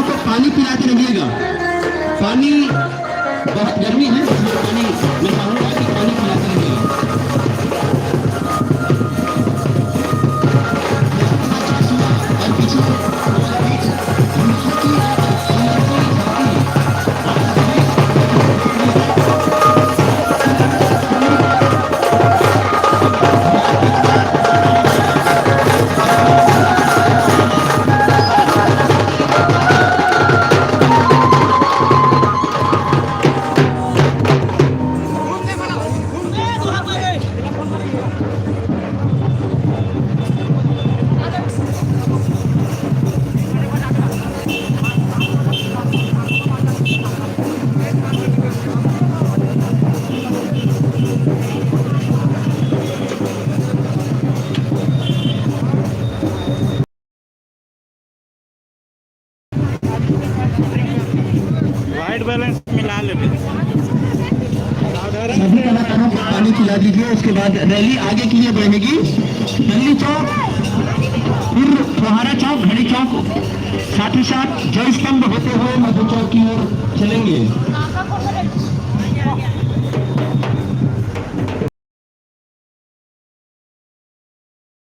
को पानी पिलाते रहिएगा। पानी बहुत गर्मी है, पानी मैं चाहूंगा कि पानी पिलाते रहिएगा। और पीछे बैलेंस मिला लेते सभी कलाकारों को पानी पिला दीजिए। उसके बाद रैली आगे के लिए बढ़ेगी। दिल्ली चौक, फिर फुहारा चौक, घड़ी चौक, साथ ही साथ जय स्तंभ होते हुए मधु चौक की ओर चलेंगे।